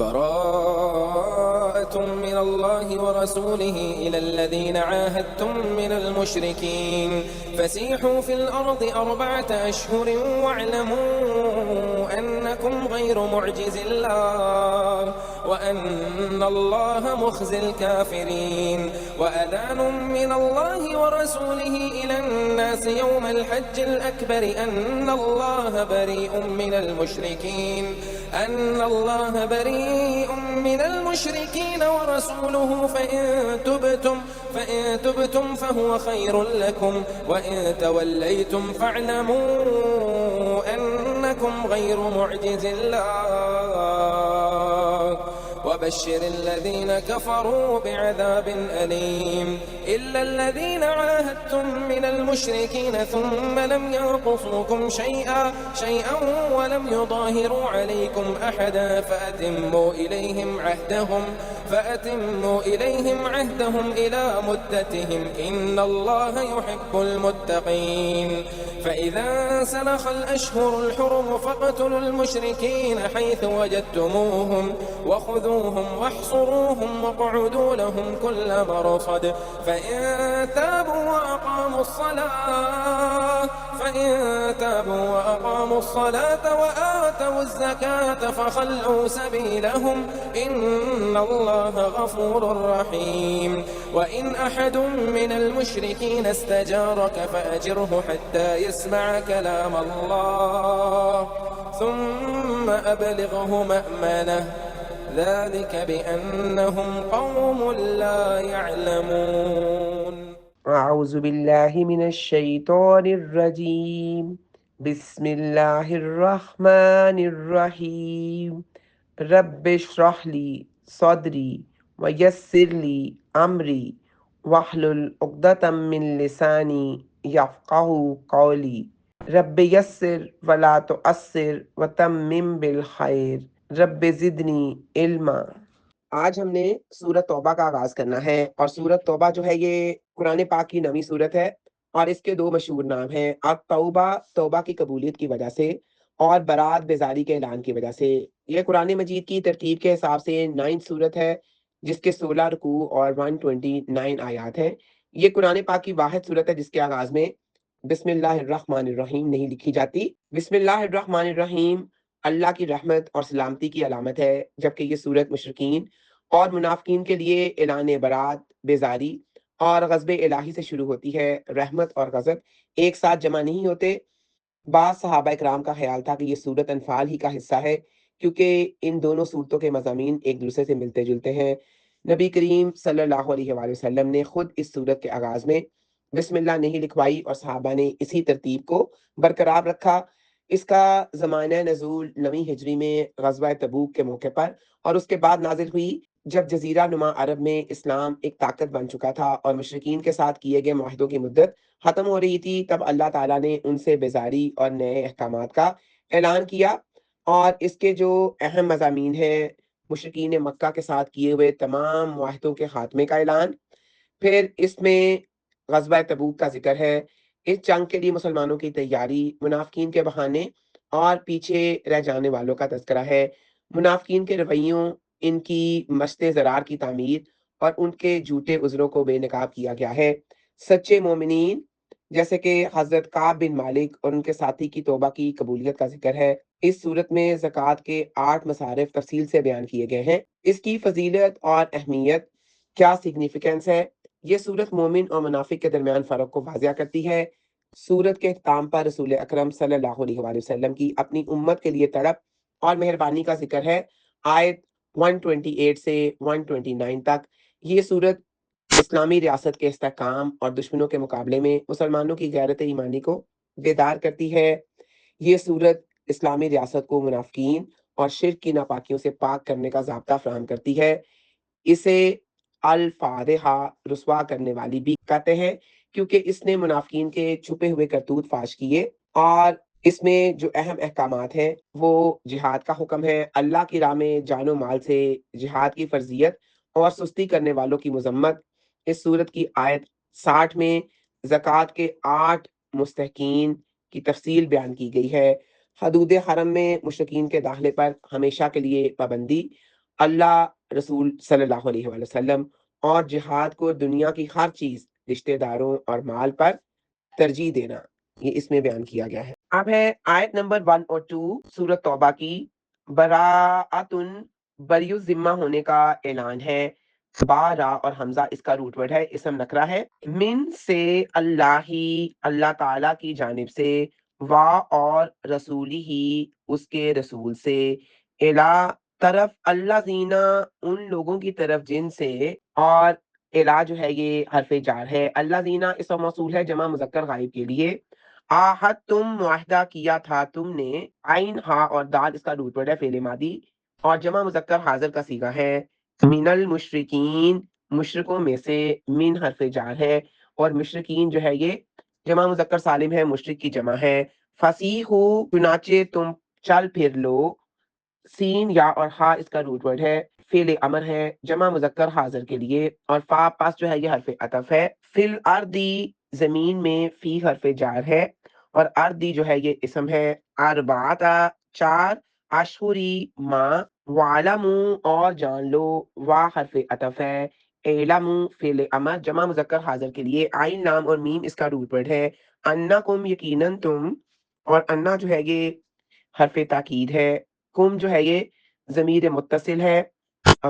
براءة من الله ورسوله إلى الذين عاهدتم من المشركين فسيحوا في الأرض 4 أشهر واعلموا أنكم غير معجز الله وأن الله مخزي الكافرين وأذان من الله ورسوله إلى الناس يوم الحج الأكبر أن الله بريء من المشركين ورسوله فإن تبتم فهو خير لكم وإن توليتم فاعلموا أنكم غير معجز الله وبشر الذين كفروا بعذاب أليم إلا الذين عاهدتم من المشركين ثم لم ينقصوكم شيئا ولم يظاهروا عليكم أحدا فأتموا إليهم عهدهم إلى مدتهم إن الله يحب المتقين فإذا سلخ الأشهر الحرم فاقتلوا المشركين حيث وجدتموهم وخذوهم واحصروهم واقعدوا لهم كل مرصد فإن تابوا وأقاموا الصلاة وآتوا الزكاة فخلوا سبيلهم إن الله غفور رحيم وإن أحد من المشركين استجارك فأجره حتى يسمع كلام الله ثم أبلغه مأمنه ذلك بأنهم قوم لا يعلمون. أعوذ بالله من الشيطان الرجيم بسم الله الرحمن الرحيم رب اشرح لي صدري ويسر لي أمري واحلل عقدة من لساني يفقهوا قولي رب يسر ولا تؤثر وتمم بالخير رب زدنی علما۔ آج ہم نے سورت توبہ کا آغاز کرنا ہے، اور سورت توبہ جو ہے یہ قرآن پاک کی 9ویں سورت ہے، اور اس کے 2 مشہور نام ہیں، التوبہ توبہ کی قبولیت کی وجہ سے، اور برات بیزاری کے اعلان کی وجہ سے۔ یہ قرآن مجید کی ترتیب کے حساب سے 9 سورت ہے، جس کے 16 رکوع اور 129 آیات ہیں۔ یہ قرآن پاک کی واحد سورت ہے جس کے آغاز میں بسم اللہ الرحمن الرحیم نہیں لکھی جاتی۔ بسم اللہ الرحمن الرحیم اللہ کی رحمت اور سلامتی کی علامت ہے، جبکہ یہ سورت مشرکین اور منافقین کے لیے اعلان برات، بیزاری اور غضب الہی سے شروع ہوتی ہے۔ رحمت اور غضب ایک ساتھ جمع نہیں ہوتے۔ بعض صحابہ اکرام کا خیال تھا کہ یہ سورت انفال ہی کا حصہ ہے، کیونکہ ان دونوں سورتوں کے مضامین ایک دوسرے سے ملتے جلتے ہیں۔ نبی کریم صلی اللہ علیہ وآلہ وسلم نے خود اس سورت کے آغاز میں بسم اللہ نہیں لکھوائی، اور صحابہ نے اسی ترتیب کو برقرار رکھا۔ اس کا زمانہ نزول 9ویں ہجری میں غزوہ تبوک کے موقع پر، اور اس کے بعد نازل ہوئی جب جزیرہ نما عرب میں اسلام ایک طاقت بن چکا تھا اور مشرکین کے ساتھ کیے گئے معاہدوں کی مدت ختم ہو رہی تھی۔ تب اللہ تعالیٰ نے ان سے بیزاری اور نئے احکامات کا اعلان کیا، اور اس کے جو اہم مضامین ہیں، مشرکین مکہ کے ساتھ کیے ہوئے تمام معاہدوں کے خاتمے کا اعلان، پھر اس میں غزوہ تبوک کا ذکر ہے، اس جنگ کے لیے مسلمانوں کی تیاری، منافقین کے بہانے اور پیچھے رہ جانے والوں کا تذکرہ ہے، منافقین کے رویوں، ان کی مشت ضرار کی تعمیر اور ان کے جھوٹے عذروں کو بے نقاب کیا گیا ہے۔ سچے مومنین جیسے کہ حضرت کعب بن مالک اور ان کے ساتھی کی توبہ کی قبولیت کا ذکر ہے۔ اس صورت میں زکوٰۃ کے 8 مصارف تفصیل سے بیان کیے گئے ہیں۔ اس کی فضیلت اور اہمیت، کیا سگنیفیکنس ہے، یہ صورت مومن اور منافق کے درمیان فرق کو واضح کرتی ہے۔ سورت کے اختتام پر رسول اکرم صلی اللہ علیہ وآلہ وسلم کی اپنی امت کے لیے تڑپ اور مہربانی کا ذکر ہے۔ آیت 128 سے 129 تک یہ سورت اسلامی ریاست کے استحکام اور دشمنوں کے مقابلے میں مسلمانوں کی غیرت ایمانی کو بیدار کرتی ہے۔ یہ سورت اسلامی ریاست کو منافقین اور شرک کی ناپاکیوں سے پاک کرنے کا ضابطہ فراہم کرتی ہے۔ اسے الفاتحہ رسوا کرنے والی بھی کہتے ہیں، کیونکہ اس نے منافقین کے چھپے ہوئے کرتوت فاش کیے، اور اس میں جو اہم احکامات ہیں وہ جہاد کا حکم ہے، اللہ کی راہ میں جان و مال سے جہاد کی فرضیت اور سستی کرنے والوں کی مذمت۔ اس صورت کی آیت 60 میں زکوٰۃ کے 8 مستحقین کی تفصیل بیان کی گئی ہے۔ حدود حرم میں مشرکین کے داخلے پر ہمیشہ کے لیے پابندی، اللہ رسول صلی اللہ علیہ وآلہ وسلم اور جہاد کو دنیا کی ہر چیز، رشتہ داروں اور مال پر ترجیح دینا، یہ اس میں بیان کیا گیا ہے۔ اب ہے آیت نمبر 1 اور 2 سورۃ توبہ کی۔ براءتن بری ذمہ ہونے کا اعلان ہے۔ بارا اور حمزہ اس کا روٹ ورڈ ہے، اسم نکرہ ہے۔ من سے اللہ ہی، اللہ تعالیٰ کی جانب سے، وا اور رسولی ہی، اس کے رسول سے، الا طرف اللہ زینا، ان لوگوں کی طرف جن سے، اور الا جو ہے یہ حرف جار ہے، اللہ زینا اسم موصول ہے جمع مذکر غائب کے لیے۔ آحد تم معاہدہ کیا تھا تم نے، عین ہا اور دال اس کا روٹ ورڈ ہے فعل ماضی، اور جمع مذکر حاضر کا صیغہ ہے۔ من المشرکین، مشرکوں میں سے، من حرف جار ہے، اور مشرکین جو ہے یہ جمع مذکر سالم ہے، مشرک کی جمع ہے۔ فسیحو، چنانچہ تم چل پھر لو، سین یا اور ہا اس کا روٹ ورڈ ہے، فعل امر ہے جمع مذکر حاضر کے لیے، اور فا پاس جو ہے یہ حرف عطف ہے۔ فی الارضی، زمین میں، فی حرف جار ہے، اور اردی جو ہے یہ اسم ہے۔ اربعتا، 4، اشہری ماہ، وعلمو اور جان لو، وا حرف عطف ہے، اعلمو فعل امر جمع مذکر حاضر کے لیے، عین لام اور میم اس کا روٹ ورڈ ہے۔ انکم یقیناً تم، اور انا جو ہے یہ حرف تاکید ہے، کم جو ہے یہ ضمیر متصل ہے،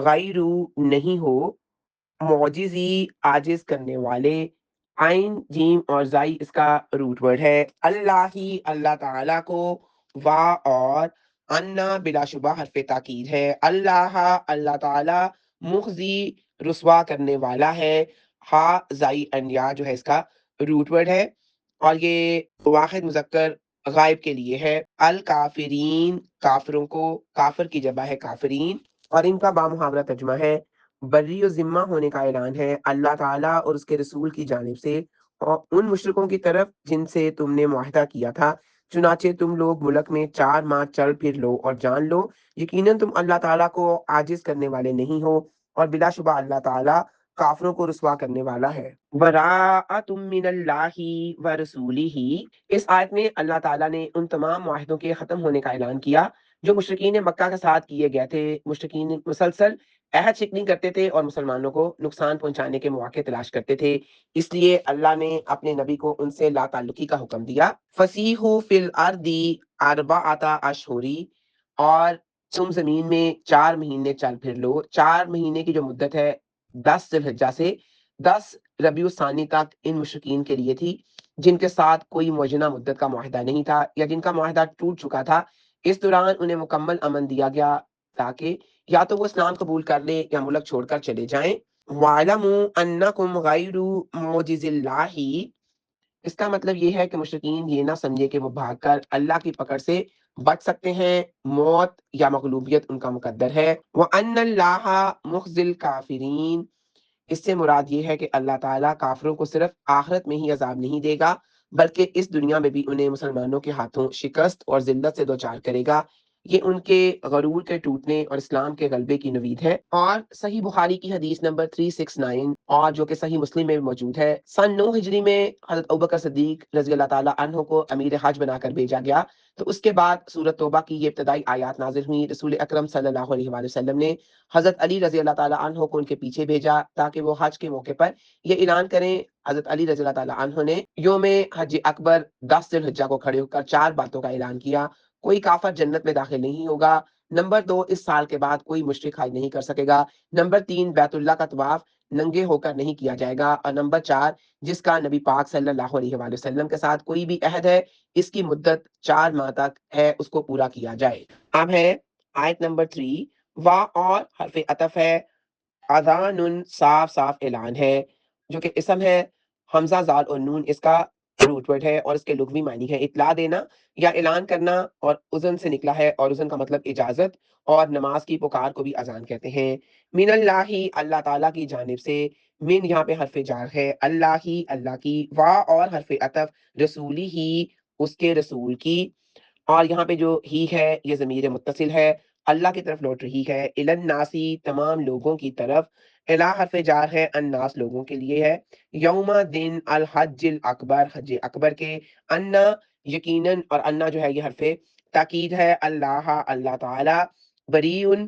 غیرو نہیں ہو، معجزی عاجز کرنے والے، عین جیم اور زائی اس کا روٹ ورڈ ہے۔ اللہ ہی، اللہ تعالیٰ کو، وا اور انا بلا شبہ حرف تاکید ہے، اللہ اللہ تعالیٰ، مخزی رسوا کرنے والا ہے، ہا زائی انیا جو ہے اس کا روٹ ورڈ ہے، اور یہ واحد مذکر غائب کے لیے ہے۔ الکافرین، کافروں کو، کافر کی جمع ہے کافرین، اور ان کا بامحاورہ ترجمہ ہے بری و ذمہ ہونے کا اعلان ہے اللہ تعالیٰ اور اس کے رسول کی جانب سے، اور ان مشرکوں کی طرف جن سے تم نے معاہدہ کیا تھا، چنانچہ تم لوگ ملک میں 4 ماہ چل پھر لو اور جان لو، یقیناً تم اللہ تعالیٰ کو عاجز کرنے والے نہیں ہو، اور بلا شبہ اللہ تعالیٰ کافروں کو رسوا کرنے والا ہے۔ براءۃ من اللہ و رسولہ، اس آیت میں اللہ تعالیٰ نے ان تمام معاہدوں کے ختم ہونے کا اعلان کیا جو مشرکین مکہ کے ساتھ کیے گئے تھے۔ مشرکین مسلسل عہد شکنی کرتے تھے اور مسلمانوں کو نقصان پہنچانے کے مواقع تلاش کرتے تھے، اس لیے اللہ نے اپنے نبی کو ان سے لا تعلقی کا حکم دیا۔ فسیحوا فی الارض اربعۃ اشہر، اور تم زمین میں 4 مہینے چل پھر لو۔ 4 مہینے کی جو مدت ہے 10 ذی الحجہ سے 10 ربیع الثانی تک ان مشرکین کے لیے تھی جن کے ساتھ کوئی معینہ مدت کا معاہدہ نہیں تھا یا جن کا معاہدہ ٹوٹ چکا تھا۔ اس دوران انہیں مکمل امن دیا گیا تاکہ یا تو وہ اسلام قبول کر لیں یا ملک چھوڑ کر چلے جائیں۔ وَاعْلَمُوا أَنَّكُمْ غَيْرُ مُعْجِزِ اللَّهِ، اس کا مطلب یہ ہے کہ مشرکین یہ نہ سمجھے کہ وہ بھاگ کر اللہ کی پکڑ سے بچ سکتے ہیں، موت یا مغلوبیت ان کا مقدر ہے۔ وَأَنَّ اللَّهَ مُخْزِي الْكَافِرِينَ، اس سے مراد یہ ہے کہ اللہ تعالیٰ کافروں کو صرف آخرت میں ہی عذاب نہیں دے گا بلکہ اس دنیا میں بھی انہیں مسلمانوں کے ہاتھوں شکست اور ذلت سے دوچار کرے گا۔ یہ ان کے غرور کے ٹوٹنے اور اسلام کے غلبے کی نوید ہے۔ اور صحیح بخاری کی حدیث نمبر 369، اور جو کہ صحیح مسلم میں موجود ہے، سن 9 ہجری میں حضرت ابوبکر صدیق رضی اللہ تعالیٰ عنہ کو امیر حج بنا کر بھیجا گیا، تو اس کے بعد سورۃ توبہ کی یہ ابتدائی آیات نازل ہوئیں۔ رسول اکرم صلی اللہ علیہ وآلہ وسلم نے حضرت علی رضی اللہ تعالیٰ عنہ کو ان کے پیچھے بھیجا تاکہ وہ حج کے موقع پر یہ اعلان کریں۔ حضرت علی رضی اللہ تعالیٰ عنہ نے یوم حج اکبر 10 ذی الحجہ کو کھڑے ہو کر 4 باتوں کا اعلان کیا۔ کوئی کافر جنت میں داخل نہیں ہوگا۔ نمبر 2، اس سال کے بعد کوئی مشرک حج نہیں کر سکے گا۔ نمبر 3، بیت اللہ کا طواف ننگے ہو کر نہیں کیا جائے گا۔ اور نمبر 4، جس کا نبی پاک صلی اللہ علیہ وآلہ وسلم کے ساتھ کوئی بھی عہد ہے، اس کی مدت 4 ماہ تک ہے، اس کو پورا کیا جائے۔ اب ہے آیت نمبر 3، وا اور حرف عطف ہے، اذان صاف صاف اعلان ہے، جو کہ اسم ہے، حمزہ زال اور نون اس کا روٹ ورڈ ہے، اور اس کے لغوی معنی ہے اطلاع دینا یا اعلان کرنا، اور اذن سے نکلا ہے، اور اذن کا مطلب اجازت، اور نماز کی پکار کو بھی اذان کہتے ہیں۔ من اللہ، اللہ تعالیٰ کی جانب سے، من یہاں پہ حرف جار ہے، اللہ ہی اللہ کی، وا اور حرف عطف رسولی ہی اس کے رسول کی، اور یہاں پہ جو ہی ہے یہ ضمیر متصل ہے، اللہ کی طرف لوٹ رہی ہے، الناسی تمام لوگوں کی طرف، الہ حرف جار ہے، الناس لوگوں کے لیے ہے، یوم دن الحج الاکبر حج اکبر کے، انا یقیناً، اور انا جو ہے یہ حرف تاکید ہے، اللہ اللہ تعالی، بریون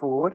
4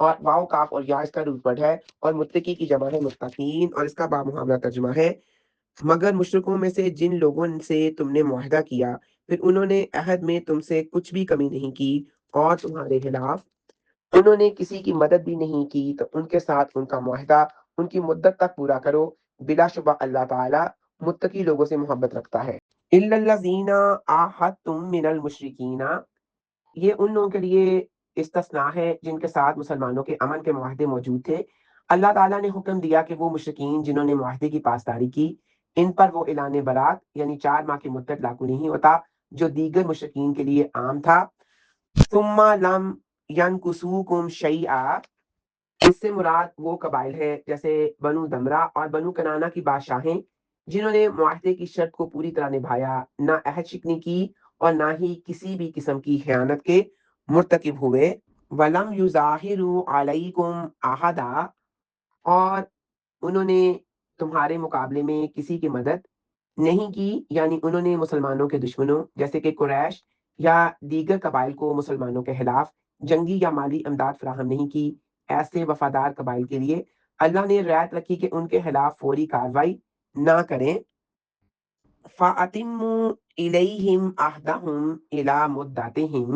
اور واو کاف اور یا اس کا روٹ ورڈ ہے، اور متقی کی جمع ہے متقین، اور اس کا بامحاورہ ترجمہ ہے مگر مشرکوں میں سے جن لوگوں سے تم نے معاہدہ کیا پھر انہوں نے عہد میں تم سے کچھ بھی کمی نہیں کی، اور تمہارے خلاف انہوں نے کسی کی مدد بھی نہیں کی، تو ان کے ساتھ ان کا معاہدہ ان کی مدت تک پورا کرو، بلا شبہ اللہ تعالی متقی لوگوں سے محبت رکھتا ہے۔ الا الذین عاہدتم من المشرکین، یہ ان لوگوں کے لیے استثناء ہے جن کے ساتھ مسلمانوں کے امن کے معاہدے موجود تھے۔ اللہ تعالیٰ نے حکم دیا کہ وہ مشرکین جنہوں نے معاہدے کی پاسداری کی ان پر وہ اعلان برات یعنی 4 ماہ کی مدت لاگو نہیں ہوتا جو دیگر مشرکین کے لیے عام تھا۔ ثم لم ینکثوکم شیئا، اس سے مراد وہ قبائل ہے جیسے بنو دمرہ اور بنو کنانہ کی بادشاہیں جنہوں نے معاہدے کی شرط کو پوری طرح نبھایا، نہ عہد شکنی کی اور نہ ہی کسی بھی قسم کی خیانت کے مرتکب ہوئے۔ وَلَمْ يُظَاهِرُوا عَلَيْكُمْ أَحَدًا، اور انہوں نے تمہارے مقابلے میں کسی کی مدد نہیں کی، یعنی انہوں نے مسلمانوں کے دشمنوں جیسے کہ قریش یا دیگر قبائل کو مسلمانوں کے خلاف جنگی یا مالی امداد فراہم نہیں کی۔ ایسے وفادار قبائل کے لیے اللہ نے رعایت رکھی کہ ان کے خلاف فوری کارروائی نہ کریں۔ فَأَتِمُّوا إِلَيْهِمْ عَهْدَهُمْ إِلَى مُدَّتِهِمْ،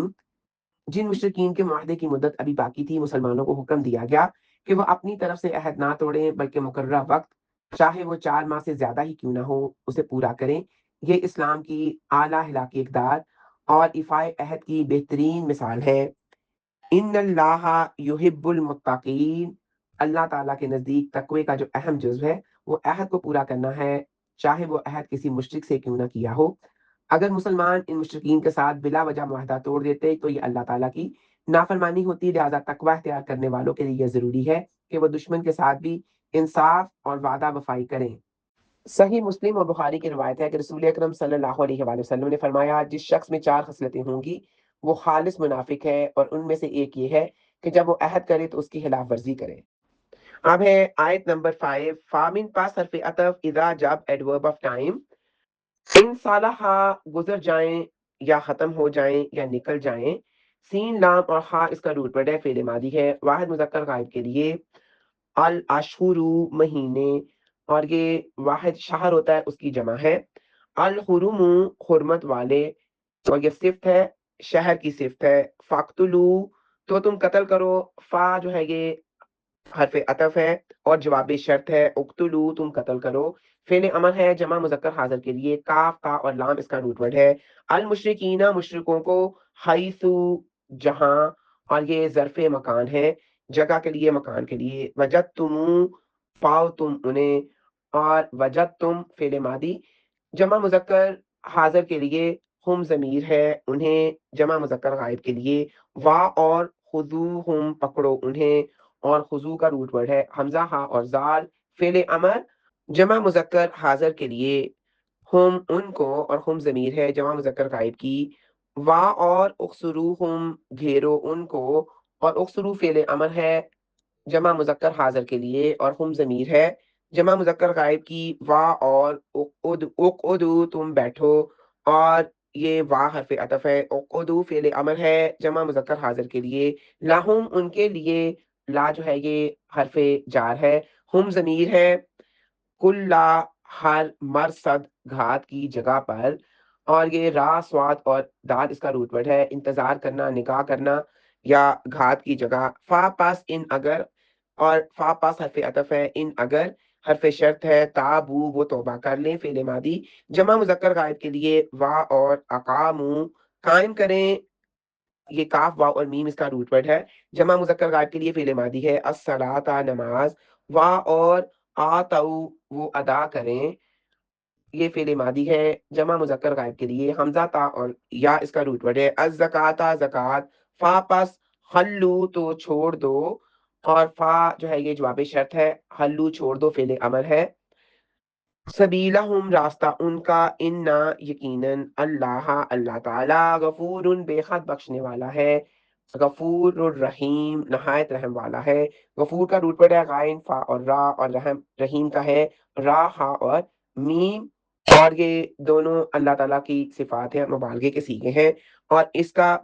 جن مشرکین کے معاہدے کی مدت ابھی باقی تھی مسلمانوں کو حکم دیا گیا کہ وہ اپنی طرف سے عہد نہ توڑیں بلکہ مقررہ وقت چاہے وہ 4 ماہ سے زیادہ ہی کیوں نہ ہو اسے پورا کریں۔ یہ اسلام کی اعلیٰ اخلاقی اقدار اور ایفائے عہد کی بہترین مثال ہے۔ ان اللہ یحب المتقین، اللہ تعالیٰ کے نزدیک تقوی کا جو اہم جزو ہے وہ عہد کو پورا کرنا ہے، چاہے وہ عہد کسی مشرک سے کیوں نہ کیا ہو۔ اگر مسلمان ان مشرکین کے ساتھ بلا وجہ معاہدہ توڑ دیتے تو یہ اللہ تعالیٰ کی نافرمانی ہوتی، لہٰذا تقوی اختیار کرنے والوں کے لیے یہ ضروری ہے کہ وہ دشمن کے ساتھ بھی انصاف اور وعدہ وفائی کریں۔ صحیح مسلم اور بخاری کی روایت ہے کہ رسول اکرم صلی اللہ علیہ وآلہ وسلم نے فرمایا جس شخص میں 4 خصلتیں ہوں گی وہ خالص منافق ہے، اور ان میں سے ایک یہ ہے کہ جب وہ عہد کرے تو اس کی خلاف ورزی کرے۔ اب ہے آیت نمبر 5، فامن پاس حرف عطف اذا جب ایڈورب آف ٹائم، ان صالحہ گزر جائیں یا ختم ہو جائیں یا نکل جائیں، سین لام اور خا اس کا روٹ ورڈ ہے، فعل ماضی ہے واحد مذکر غائب کے لیے، الاشہر مہینے، اور یہ واحد شہر ہوتا ہے اس کی جمع ہے، الحرم حرمت والے، اور یہ صفت ہے شہر کی صفت ہے، فاقتلو تو تم قتل کرو، فا جو ہے یہ حرف عطف ہے اور جواب شرط ہے، اقتلو تم قتل کرو، فعل امر ہے جمع مذکر حاضر کے لیے، کاف کا اور لام اس کا روٹ ورڈ ہے، المشرکین مشرکوں کو، حیث جہاں، اور یہ ظرف مکان ہے جگہ کے لیے مکان کے لیے، وجدتم پاؤ تم انہیں، اور وجدتم فعل ماضی جمع مذکر حاضر کے لیے، ہم ضمیر ہے انہیں جمع مذکر غائب کے لیے، وا اور خذوہم پکڑو انہیں، اور خضو کا روٹ ورڈ ہے حمزہ ہا اور زال، فعل امر جمع مذکر حاضر کے لیے، ہم ان کو، اور ہم ضمیر ہے جمع مذکر غائب کی، وا اور اخسروہم گھیرو ان کو، اور اخسرو فعل امر ہے جمع مذکر حاضر کے لیے، اور ہم ضمیر ہے جمع مذکر غائب کی، وا اور اقعدو تم بیٹھو، اور یہ وا حرف عطف ہے، اقعدو فعل امر ہے جمع مذکر حاضر کے لیے، لاہم ان کے لیے، لا جو ہے یہ حرف جار ہے، ہم ضمیر ہے کلا ہر مرصد گھات کی جگہ پر، اور یہ را سواد اور دال اس کا روٹ ورڈ ہے، انتظار کرنا نگاہ کرنا یا گھات کی جگہ، فا پاس ان اگر، اور فا پاس حرف عطف ہے، ان اگر حرف شرط ہے، تابو وہ توبہ کر لیں، فعل ماضی جمع مذکر غائب کے لیے، وا اور اقامو قائم کریں، یہ کاف واو اور میم اس کا روٹ ورڈ ہے، جمع مذکر غائب کے لیے فعل ماضی ہے، الصلاۃ نماز، وا اور آتو وہ ادا کریں، یہ فعل ماضی ہے جمع مذکر غائب کے لیے، حمزہ تا اور یا اس کا روٹ ورڈ ہے، الزکات زکات، فا پس حلو تو چھوڑ دو، اور فا جو ہے یہ جواب شرط ہے، حلو چھوڑ دو فعل امر ہے، سبیلہم راستہ ان کا، انا یقیناً اللہ اللہ تعالی غفور بے حد بخشنے والا ہے، غفور الرحیم نہایت رحم والا ہے، غفور کا روٹ ورڈ ہے غائن فا اور را، اور رحم رحیم کا ہے را ہا اور میم، اور یہ دونوں اللہ تعالیٰ کی صفات ہیں مبالغے کے صیغے ہیں، اور اس کا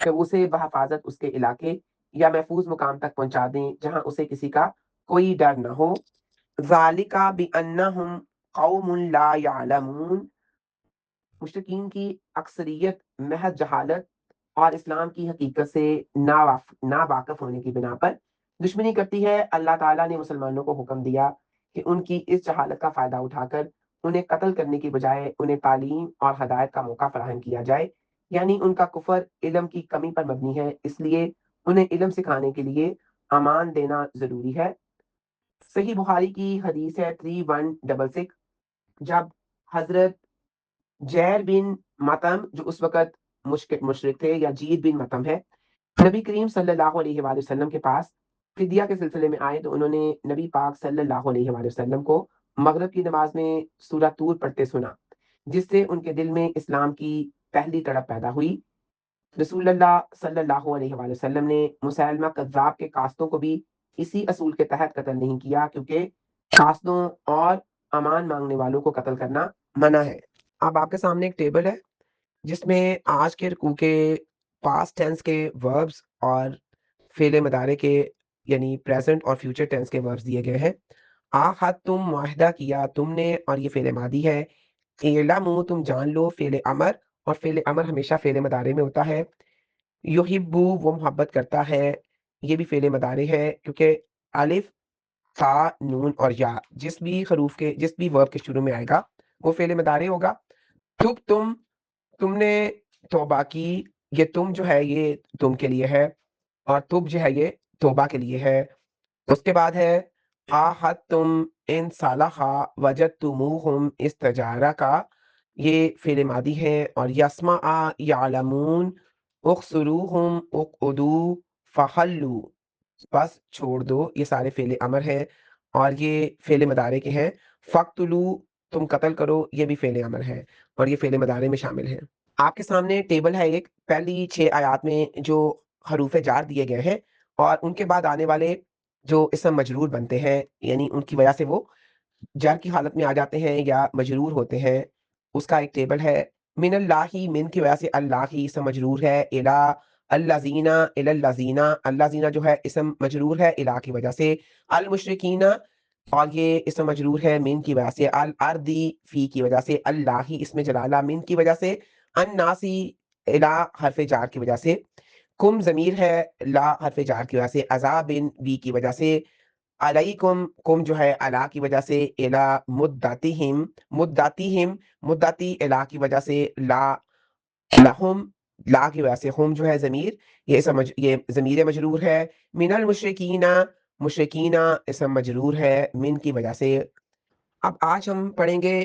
کہ اسے بحفاظت اس کے علاقے یا محفوظ مقام تک پہنچا دیں جہاں اسے کسی کا کوئی ڈر نہ ہو۔ ذالک بأنہم قوم لا یعلمون، مشرکین کی اکثریت محض جہالت اور اسلام کی حقیقت سے ناواقف ہونے کی بنا پر دشمنی کرتی ہے۔ اللہ تعالیٰ نے مسلمانوں کو حکم دیا کہ ان کی اس جہالت کا فائدہ اٹھا کر انہیں قتل کرنے کی بجائے انہیں تعلیم اور ہدایت کا موقع فراہم کیا جائے، یعنی ان کا کفر علم کی کمی پر مبنی ہے، اس لیے انہیں علم سکھانے کے لیے امان دینا ضروری ہے۔ صحیح بخاری کی حدیث ہے 3166، جب حضرت جیر بن متم جو اس وقت مشرک تھے، یا جیر بن متم ہے، نبی کریم صلی اللہ علیہ وآلہ وسلم کے پاس فدیہ کے سلسلے میں آئے تو انہوں نے نبی پاک صلی اللہ علیہ وآلہ وسلم کو مغرب کی نماز میں سورہ طور پڑھتے سنا، جس سے ان کے دل میں اسلام کی پہلی تڑپ پیدا ہوئی۔ رسول اللہ صلی اللہ علیہ وآلہ وسلم نے مسلمہ کذاب کے کاستوں کو بھی اسی اصول کے تحت قتل نہیں کیا، کیونکہ کاستوں اور امان مانگنے والوں کو قتل کرنا منع ہے۔ اب آپ کے سامنے ایک ٹیبل ہے جس میں آج کے رکوع کے پاسٹ ٹینس کے وربز اور فعل مضارع کے یعنی پریزنٹ اور فیوچر ٹینس کے وربز دیے گئے ہیں۔ آخذ تم معاہدہ کیا تم نے، اور یہ فعل ماضی ہے۔ اعلموا تم جان لو فعل امر، اور فعل امر ہمیشہ فعل مضارع میں ہوتا ہے۔ یحبو وہ محبت کرتا ہے، یہ بھی فعل مضارع ہے، کیونکہ الف تا نون اور یا جس بھی حروف کے جس بھی ورب کے شروع میں آئے گا وہ فعل مضارع ہوگا۔ تم نے توبہ کی، یہ تم جو ہے یہ تم کے لیے ہے، اور تب جو ہے یہ توبہ کے لیے ہے۔ اس کے بعد ہے آحد تم ان صالحا وجدتموہم استجارہ کا، یہ فعل ماضی ہے، اور یسمع یعلمون اخسروہم اقعدو فحلو، بس چھوڑ دو، یہ سارے فعل امر ہیں اور یہ فعل مضارع کے ہیں۔ فقتلو تم قتل کرو، یہ بھی فعل امر ہے اور یہ فعل مضارع میں شامل ہے۔ آپ کے سامنے ٹیبل ہے ایک، پہلی 6 آیات میں جو حروف جار دیے گئے ہیں اور ان کے بعد آنے والے جو اسم مجرور بنتے ہیں، یعنی ان کی وجہ سے وہ جر کی حالت میں آ جاتے ہیں یا مجرور ہوتے ہیں، اس کا ایک ٹیبل ہے۔ من اللہ، من کی وجہ سے اللہ ہی اسم مجرور ہے۔ الا الذین، الی الذین، الذین جو ہے اسم مجرور ہے الا کی وجہ سے۔ المشرکین، اور یہ اسم مجرور ہے من کی وجہ سے۔ الارضی فی کی وجہ سے۔ اللہ اس میں جلالہ من کی وجہ سے۔ الناسی الا حرف جار کی وجہ سے۔ کم ضمیر ہے لا حرف جار کی وجہ سے۔ عذاب بی کی وجہ سے۔ علیکم کم جو ہے الا کی وجہ سے۔ الا مدتہم، مدتہم مدتی الا کی وجہ سے۔ لا لہم لا کی وجہ سے۔ ہم جو ہے ضمیر، یہ ضمیر مجرور ہے۔ من المشرکین، مشرکین اسم مجرور ہے من کی وجہ سے۔ اب آج ہم پڑھیں گے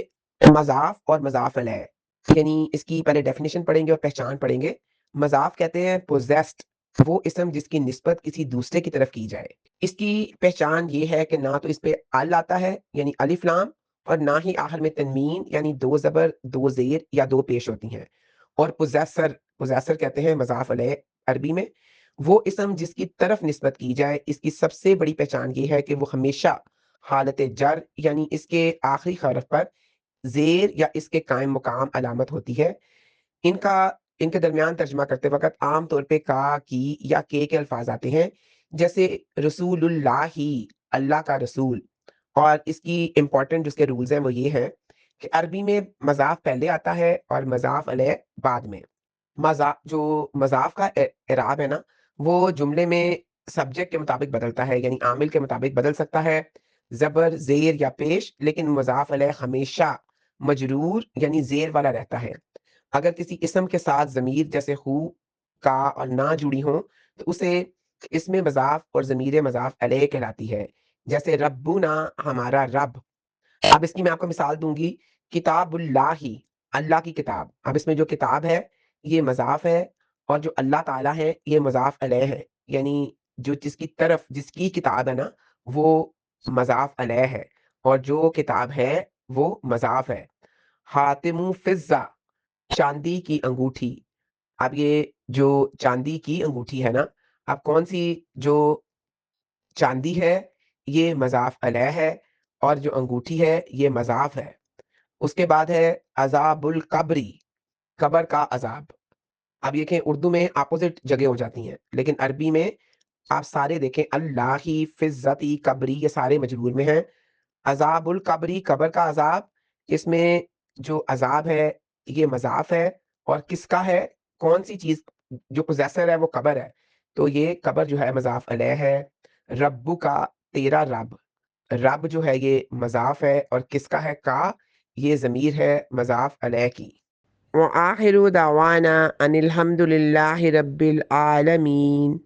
مضاف اور مضاف علیہ، یعنی اس کی پہلے ڈیفینیشن پڑھیں گے اور پہچان پڑھیں گے۔ مضاف کہتے ہیں پوزیسڈ، وہ اسم جس کی نسبت کسی دوسرے کی طرف کی جائے۔ اس کی پہچان یہ ہے کہ نہ تو اس پہ ال آتا ہے یعنی الف لام، اور نہ ہی آخر میں تنوین یعنی 2 زبر 2 زیر یا 2 پیش ہوتی ہیں۔ اور پوزیسر کہتے ہیں مضاف علیہ عربی میں وہ اسم جس کی طرف نسبت کی جائے۔ اس کی سب سے بڑی پہچان یہ ہے کہ وہ ہمیشہ حالت جر یعنی اس کے آخری حرف پر زیر یا اس کے قائم مقام علامت ہوتی ہے۔ ان کے درمیان ترجمہ کرتے وقت عام طور پہ کا، کی یا کے الفاظ آتے ہیں، جیسے رسول اللہ ہی، اللہ کا رسول۔ اور اس کی امپورٹنٹ جس کے رولز ہیں وہ یہ ہیں کہ عربی میں مضاف پہلے آتا ہے اور مضاف علیہ بعد میں۔ جو مضاف کا اعراب ہے نا، وہ جملے میں سبجیکٹ کے مطابق بدلتا ہے، یعنی عامل کے مطابق بدل سکتا ہے، زبر زیر یا پیش، لیکن مضاف علیہ ہمیشہ مجرور یعنی زیر والا رہتا ہے۔ اگر کسی اسم کے ساتھ ضمیر جیسے ہو، کا اور نہ جڑی ہوں تو اسے اس میں مضاف اور ضمیر مضاف علیہ کہلاتی ہے، جیسے ربنا ہمارا رب۔ اب اس کی میں آپ کو مثال دوں گی، کتاب اللہ، اللہ کی کتاب۔ اب اس میں جو کتاب ہے یہ مضاف ہے، اور جو اللہ تعالیٰ ہے یہ مضاف علیہ ہے، یعنی جو جس کی طرف جس کی کتاب ہے نا وہ مضاف علیہ ہے، اور جو کتاب ہے وہ مضاف ہے۔ حاتم فضہ، چاندی کی انگوٹھی۔ اب یہ جو چاندی کی انگوٹھی ہے نا، اب کون سی جو چاندی ہے یہ مضاف علیہ ہے، اور جو انگوٹھی ہے یہ مضاف ہے۔ اس کے بعد ہے عذاب القبری، قبر کا عذاب۔ اب یہ کہ اردو میں اپوزٹ جگہ ہو جاتی ہیں، لیکن عربی میں آپ سارے دیکھیں، اللہ ہی، فزتی، قبری، یہ سارے مجرور میں ہیں۔ عذاب القبری، قبر کا عذاب، اس میں جو عذاب ہے یہ مضاف ہے، اور کس کا ہے، کون سی چیز جو پوزیسر ہے وہ قبر ہے، تو یہ قبر جو ہے مضاف علیہ ہے۔ ربو کا، تیرا رب، رب جو ہے یہ مضاف ہے، اور کس کا ہے، کا، یہ ضمیر ہے مضاف علیہ کی۔ وآخر دعوانا ان الحمد للہ رب العالمین۔